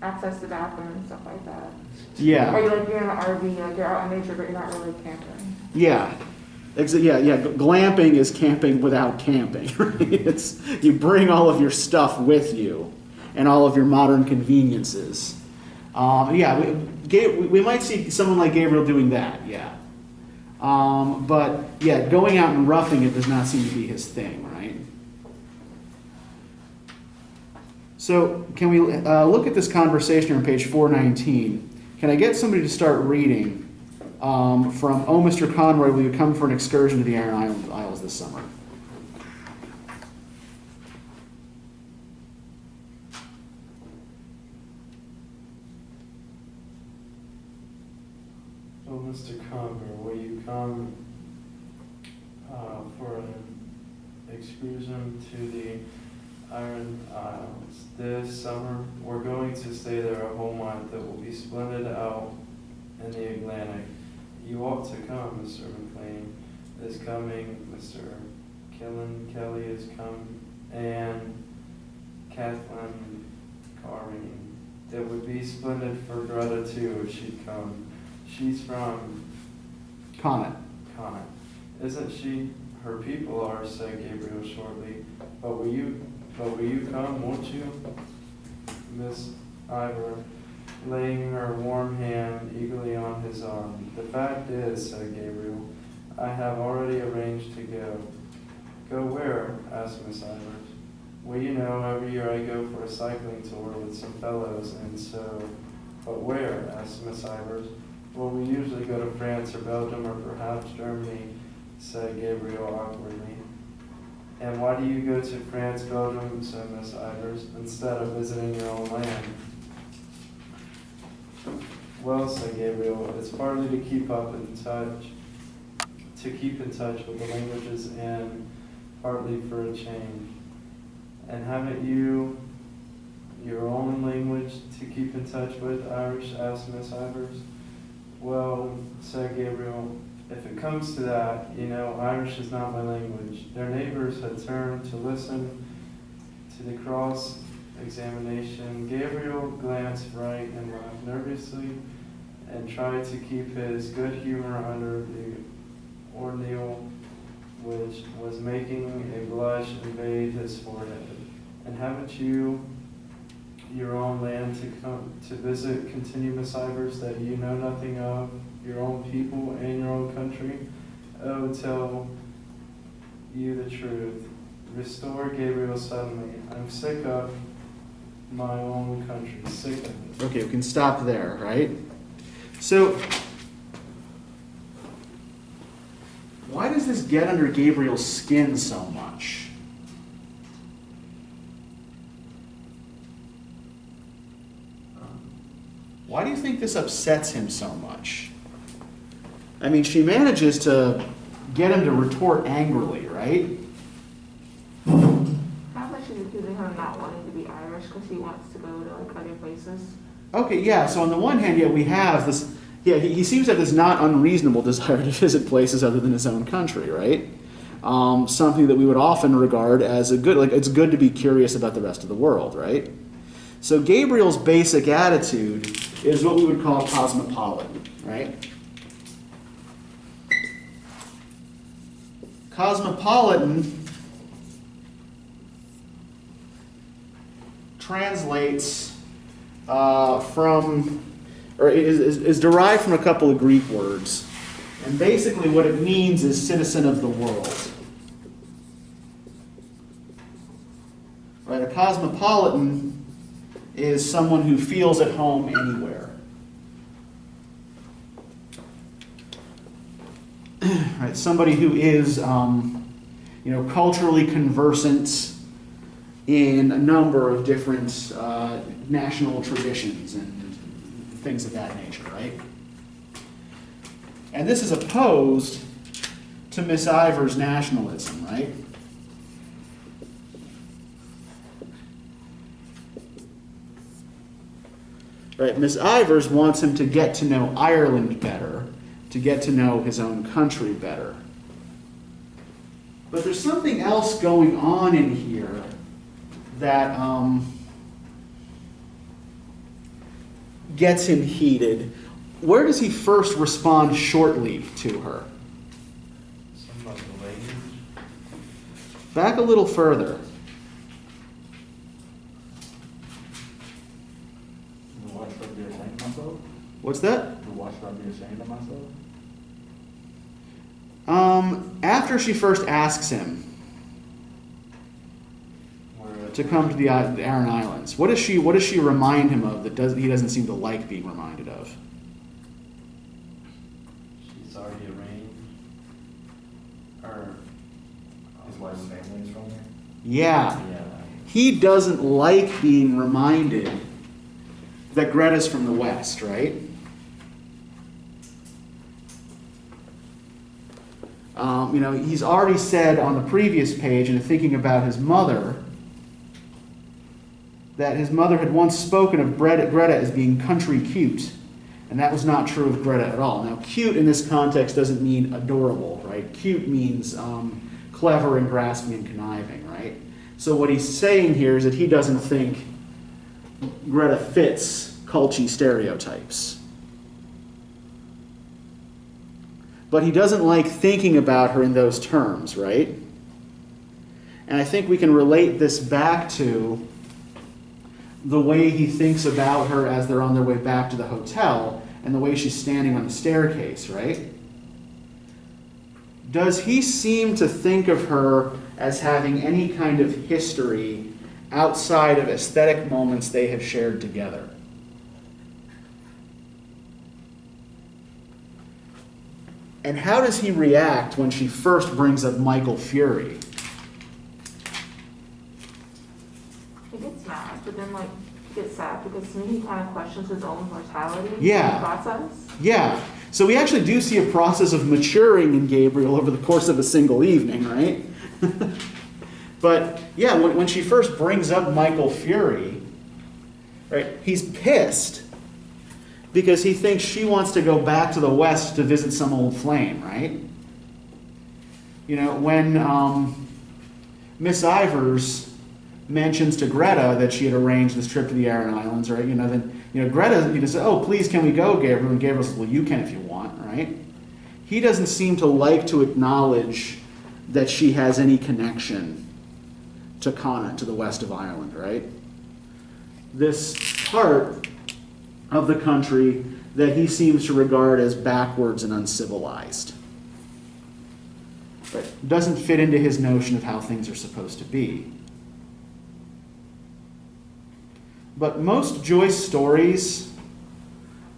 access to bathroom and stuff like that. Yeah. Or you're in an RV, like you're out in nature but you're not really camping. Yeah. Yeah. Glamping is camping without camping. Right? It's you bring all of your stuff with you and all of your modern conveniences. We might see someone like Gabriel doing that. Yeah. But yeah, going out and roughing it does not seem to be his thing, right? So can we look at this conversation on page 419? Can I get somebody to start reading from, "Oh, Mr. Conroy, will you come for an excursion to the Aran Isles this summer?" Oh, Mr. Conver, will you come for an excursion to the Aran Isles this summer? We're going to stay there a whole month. It will be splendid out in the Atlantic. You ought to come. Mr. McLean is coming. Mr. Kelly is coming. And Kathleen Carmine. It would be splendid for Greta too if she'd come. She's from Comment. Isn't she? Her people are, said Gabriel shortly. But will you come, won't you? Miss Ivor, laying her warm hand eagerly on his arm. The fact is, said Gabriel, I have already arranged to go. Go where? Asked Miss Ivor. Well, you know, every year I go for a cycling tour with some fellows, and so... But where? Asked Miss Ivor. Well, we usually go to France or Belgium or perhaps Germany, said Gabriel awkwardly. And why do you go to France, Belgium, said Miss Ivors, instead of visiting your own land? Well, said Gabriel, it's partly to keep in touch with the languages and partly for a change. And haven't you your own language to keep in touch with, Irish? Asked Miss Ivors. Well, said Gabriel, if it comes to that, Irish is not my language. Their neighbors had turned to listen to the cross-examination. Gabriel glanced right and left nervously and tried to keep his good humor under the ordeal which was making a blush invade his forehead. And haven't you your own land to come to visit, continue Miss Ivers, that you know nothing of, your own people and your own country? Oh, tell you the truth. Restore Gabriel suddenly. I'm sick of my own country, sick of it. Okay, we can stop there, right? So, why does this get under Gabriel's skin so much? Why do you think this upsets him so much? I mean, she manages to get him to retort angrily, right? How much is accusing him not wanting to be Irish because he wants to go to like other places? Okay, yeah, so on the one hand, we have this, he seems to have this not unreasonable desire to visit places other than his own country, right? Something that we would often regard as a good, it's good to be curious about the rest of the world, right? So Gabriel's basic attitude is what we would call cosmopolitan, right? Cosmopolitan translates is derived from a couple of Greek words. And basically what it means is citizen of the world. Right, a cosmopolitan is someone who feels at home anywhere. Right, somebody who is, culturally conversant in a number of different national traditions and things of that nature, right? And this is opposed to Miss Ivers' nationalism, right? Right, Miss Ivers wants him to get to know Ireland better, to get to know his own country better. But there's something else going on in here that gets him heated. Where does he first respond shortly to her? Something about the language. Back a little further. What's that? After she first asks him to come to the Aran Islands, what does she remind him of that he doesn't seem to like being reminded of? She's already arranged. His wife's family is from there? Yeah. He doesn't like being reminded that Greta's from the West, right? He's already said on the previous page, in thinking about his mother, that his mother had once spoken of Greta as being country cute, and that was not true of Greta at all. Now, cute in this context doesn't mean adorable, right? Cute means clever and grasping and conniving, right? So what he's saying here is that he doesn't think Greta fits culty stereotypes. But he doesn't like thinking about her in those terms, right? And I think we can relate this back to the way he thinks about her as they're on their way back to the hotel and the way she's standing on the staircase, right? Does he seem to think of her as having any kind of history outside of aesthetic moments they have shared together? And how does he react when she first brings up Michael Fury? He gets mad, but then he gets sad because to me he kind of questions his own mortality Yeah. process. Yeah. So we actually do see a process of maturing in Gabriel over the course of a single evening, right? But yeah, when she first brings up Michael Fury, right, he's pissed. because he thinks she wants to go back to the West to visit some old flame, right? You know, when Miss Ivers mentions to Greta that she had arranged this trip to the Aran Islands, right? Then Greta, says, "Oh, please, can we go, Gabriel?" And Gabriel says, "Well, you can if you want," right? He doesn't seem to like to acknowledge that she has any connection to Connacht, to the west of Ireland, right? This part of the country that he seems to regard as backwards and uncivilized. Right? Doesn't fit into his notion of how things are supposed to be. But most Joyce stories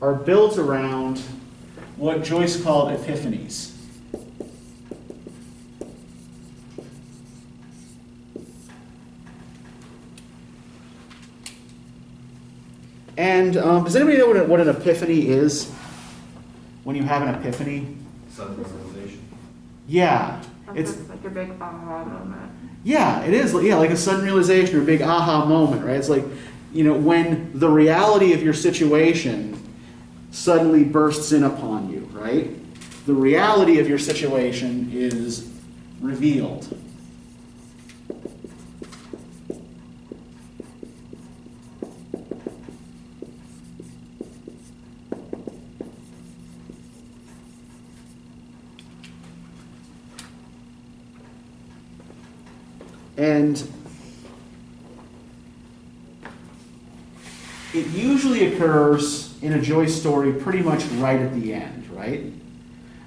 are built around what Joyce called epiphanies. And does anybody know what an epiphany is? When you have an epiphany? Self-realization. Yeah. It's like a big aha moment. Yeah, it is. Yeah, like a sudden realization or a big aha moment, right? It's like, when the reality of your situation suddenly bursts in upon you, right? The reality of your situation is revealed. And it usually occurs in a Joyce story pretty much right at the end, right?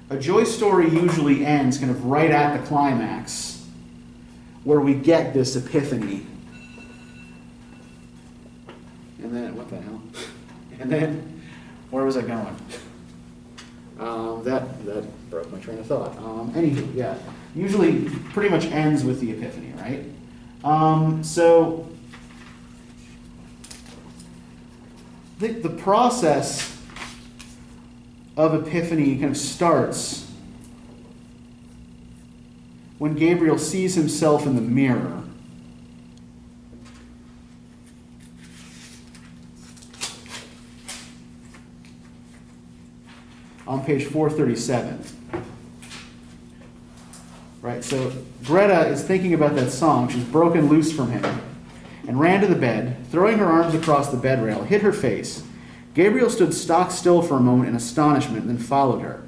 A Joyce story usually ends kind of right at the climax, where we get this epiphany. And then, what the hell? And then, where was I going? That broke my train of thought. Anywho, yeah. Usually pretty much ends with the epiphany, right? So the process of epiphany kind of starts when Gabriel sees himself in the mirror. On page 437. Right, so Greta is thinking about that song. She's broken loose from him and ran to the bed, throwing her arms across the bed rail, hid her face. Gabriel stood stock still for a moment in astonishment, then followed her.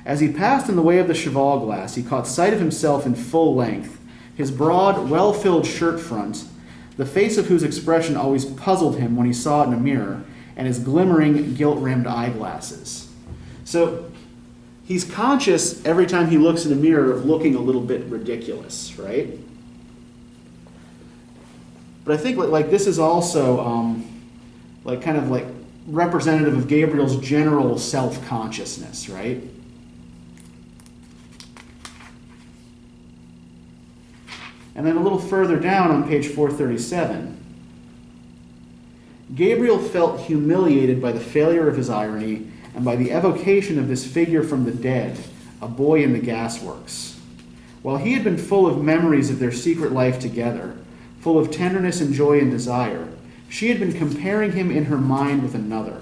As he passed in the way of the cheval glass, he caught sight of himself in full length, his broad, well-filled shirt front, the face of whose expression always puzzled him when he saw it in a mirror, and his glimmering, gilt-rimmed eyeglasses. So he's conscious every time he looks in a mirror of looking a little bit ridiculous, right? But I think like this is also kind of representative of Gabriel's general self-consciousness, right? And then a little further down on page 437, Gabriel felt humiliated by the failure of his irony and by the evocation of this figure from the dead, a boy in the gasworks. While he had been full of memories of their secret life together, full of tenderness and joy and desire, she had been comparing him in her mind with another.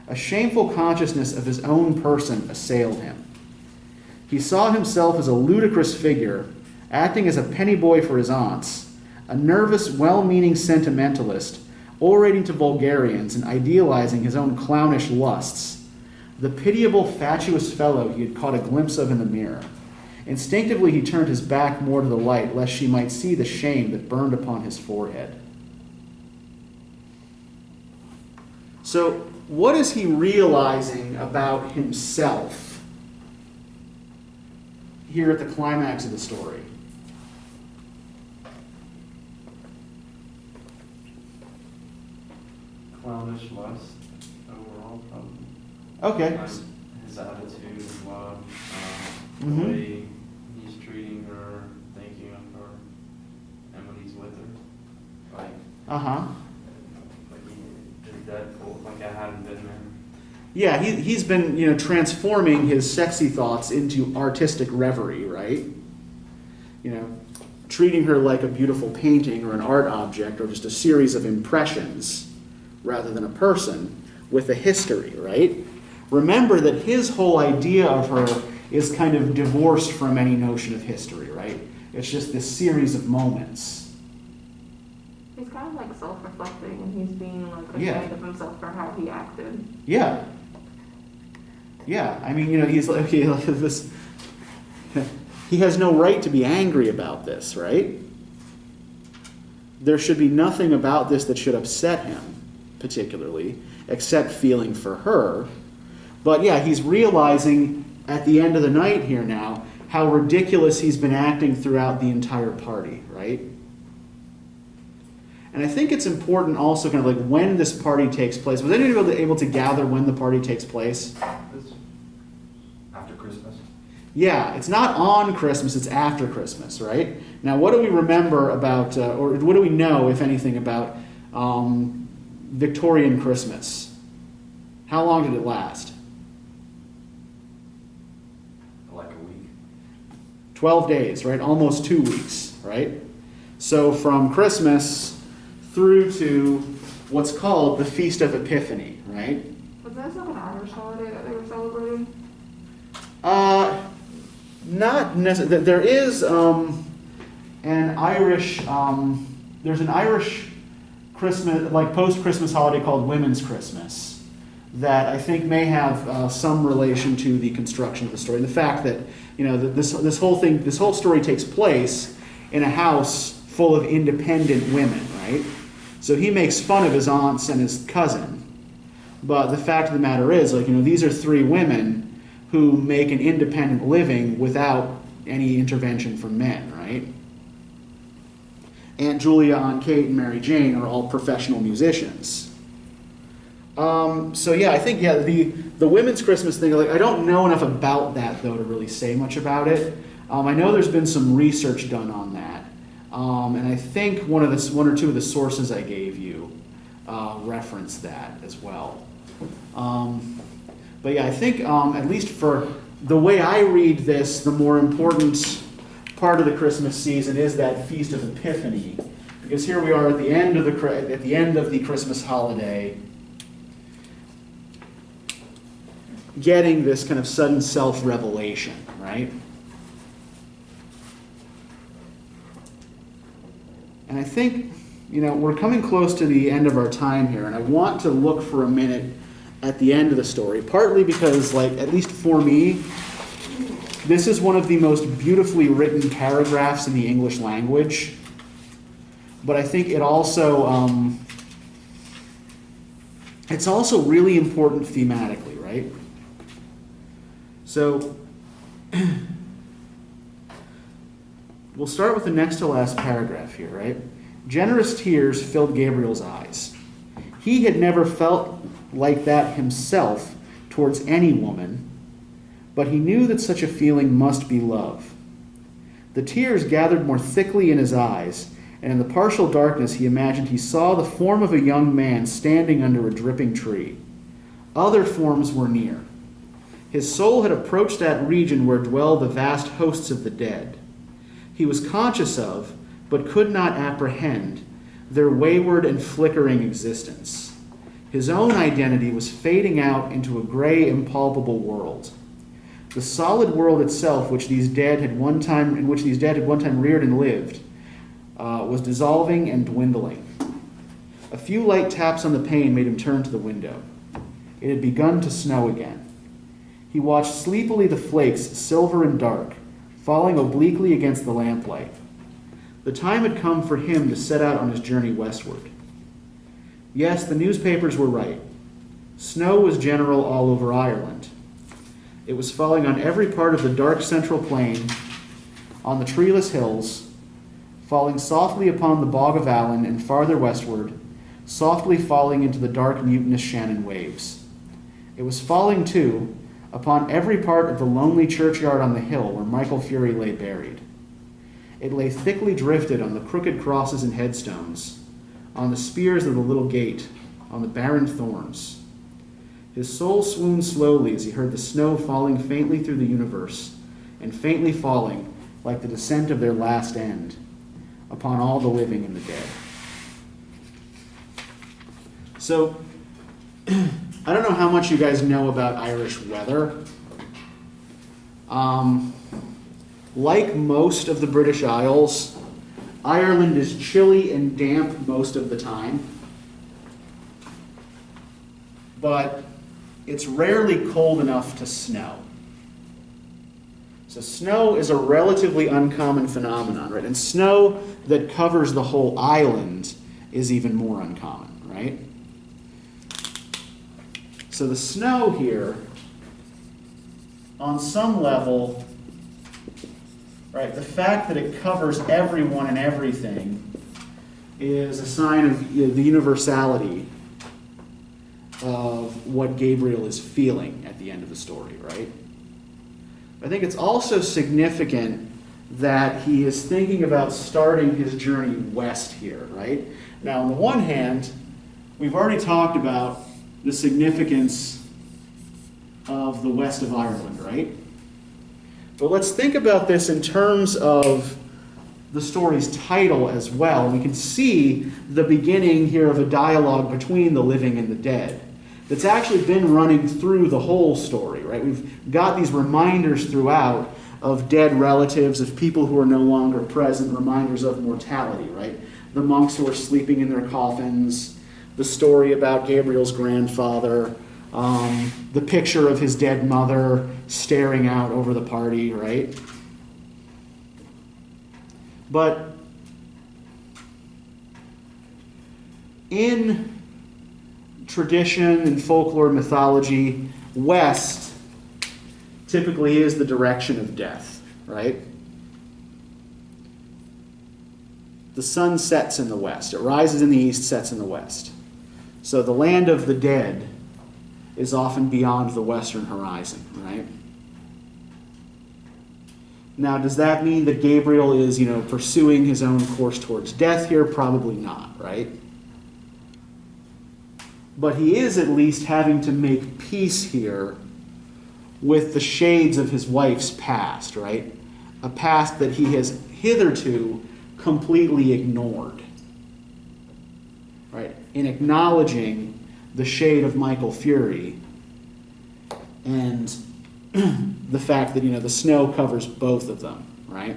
A shameful consciousness of his own person assailed him. He saw himself as a ludicrous figure, acting as a penny boy for his aunts, a nervous, well-meaning sentimentalist, orating to vulgarians and idealizing his own clownish lusts, the pitiable, fatuous fellow he had caught a glimpse of in the mirror. Instinctively he turned his back more to the light, lest she might see the shame that burned upon his forehead. So, what is he realizing about himself here at the climax of the story? Clownish lust overall, probably. Okay. His attitude of love, the Mhm. way he's treating her, thinking of her, and when he's with her. Uh-huh. Like he is Deadpool, like I hadn't been there. Yeah, he's been, transforming his sexy thoughts into artistic reverie, right? Treating her like a beautiful painting or an art object or just a series of impressions rather than a person, with a history, right? Remember that his whole idea of her is kind of divorced from any notion of history, right? It's just this series of moments. He's kind of like self-reflecting, and he's being like Yeah. ashamed of himself for how he acted. Yeah. Yeah, I mean, he's like this. He has no right to be angry about this, right? There should be nothing about this that should upset him, particularly, except feeling for her. But yeah, he's realizing at the end of the night here now how ridiculous he's been acting throughout the entire party, right? And I think it's important also kind of like when this party takes place. Was anybody able to gather when the party takes place? After Christmas? Yeah, it's not on Christmas, it's after Christmas, right? Now, what do we remember about, or what do we know, if anything, about Victorian Christmas? How long did it last? Like a week. 12 days, right? Almost 2 weeks, right? So from Christmas through to what's called the Feast of Epiphany, right? Was that like an Irish holiday that they were celebrating? Not necessarily. There is an Irish. There's an Irish Christmas, like post-Christmas holiday called Women's Christmas, that I think may have some relation to the construction of the story. And the fact that this whole story takes place in a house full of independent women, right? So he makes fun of his aunts and his cousin, but the fact of the matter is, these are three women who make an independent living without any intervention from men, right? Aunt Julia, Aunt Kate, and Mary Jane are all professional musicians. So yeah, I think the women's Christmas thing, I don't know enough about that though to really say much about it. I know there's been some research done on that, and I think one or two of the sources I gave you reference that as well. But yeah, I think at least for the way I read this, the more important part of the Christmas season is that Feast of Epiphany, because here we are at the end of the Christmas holiday, getting this kind of sudden self-revelation, right? And I think we're coming close to the end of our time here, and I want to look for a minute at the end of the story, partly because, at least for me, this is one of the most beautifully written paragraphs in the English language. But I think it also, it's also really important thematically, right? So, we'll start with the next to last paragraph here, right? Generous tears filled Gabriel's eyes. He had never felt like that himself towards any woman, but he knew that such a feeling must be love. The tears gathered more thickly in his eyes, and in the partial darkness he imagined he saw the form of a young man standing under a dripping tree. Other forms were near. His soul had approached that region where dwell the vast hosts of the dead. He was conscious of, but could not apprehend, their wayward and flickering existence. His own identity was fading out into a gray, impalpable world. The solid world itself, in which these dead had one time reared and lived, was dissolving and dwindling. A few light taps on the pane made him turn to the window. It had begun to snow again. He watched sleepily the flakes, silver and dark, falling obliquely against the lamplight. The time had come for him to set out on his journey westward. Yes, the newspapers were right. Snow was general all over Ireland. It was falling on every part of the dark central plain, on the treeless hills, falling softly upon the bog of Allen and farther westward, softly falling into the dark mutinous Shannon waves. It was falling, too, upon every part of the lonely churchyard on the hill where Michael Fury lay buried. It lay thickly drifted on the crooked crosses and headstones, on the spears of the little gate, on the barren thorns. His soul swooned slowly as he heard the snow falling faintly through the universe, and faintly falling, like the descent of their last end, upon all the living and the dead. So, I don't know how much you guys know about Irish weather. Like most of the British Isles, Ireland is chilly and damp most of the time, but it's rarely cold enough to snow. So snow is a relatively uncommon phenomenon, right? And snow that covers the whole island is even more uncommon, right? So the snow here, on some level, right, the fact that it covers everyone and everything is a sign of the universality of what Gabriel is feeling at the end of the story, right? I think it's also significant that he is thinking about starting his journey west here, right? Now, on the one hand, we've already talked about the significance of the west of Ireland, right? But let's think about this in terms of the story's title as well. We can see the beginning here of a dialogue between the living and the dead that's actually been running through the whole story, right? We've got these reminders throughout of dead relatives, of people who are no longer present, reminders of mortality, right? The monks who are sleeping in their coffins, the story about Gabriel's grandfather, the picture of his dead mother staring out over the party, right? But in tradition and folklore mythology, west typically is the direction of death, right? The sun sets in the west. It rises in the east, sets in the west. So the land of the dead is often beyond the western horizon, right? Now, does that mean that Gabriel is, pursuing his own course towards death here? Probably not, right? But he is at least having to make peace here with the shades of his wife's past, right? A past that he has hitherto completely ignored, right? In acknowledging the shade of Michael Fury and the fact that, the snow covers both of them, right?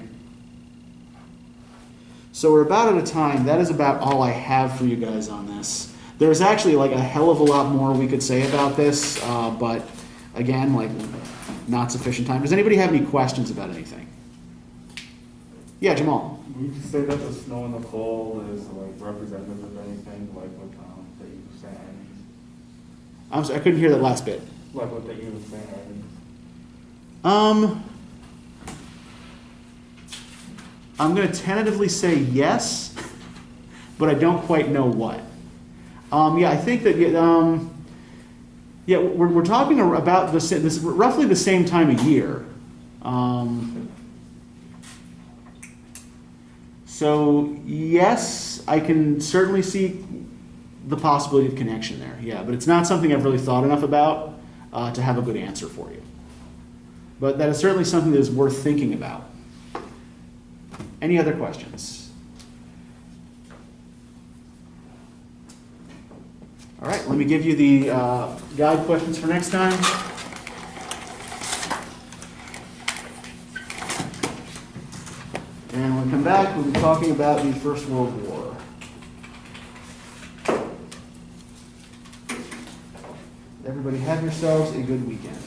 So we're about at a time, that is about all I have for you guys on this. There's actually a hell of a lot more we could say about this, but again, not sufficient time. Does anybody have any questions about anything? Yeah, Jamal. Would you say that the snow and the cold is representative of anything, with the Eve of St. Anne's? I'm sorry, I couldn't hear that last bit. Like with the Eve of St. Anne's? I'm going to tentatively say yes, but I don't quite know what. I think that we're talking about this roughly the same time of year. So yes, I can certainly see the possibility of connection there. Yeah, but it's not something I've really thought enough about to have a good answer for you. But that is certainly something that is worth thinking about. Any other questions? All right, let me give you the guide questions for next time. And when we come back, we'll be talking about the First World War. Everybody have yourselves a good weekend.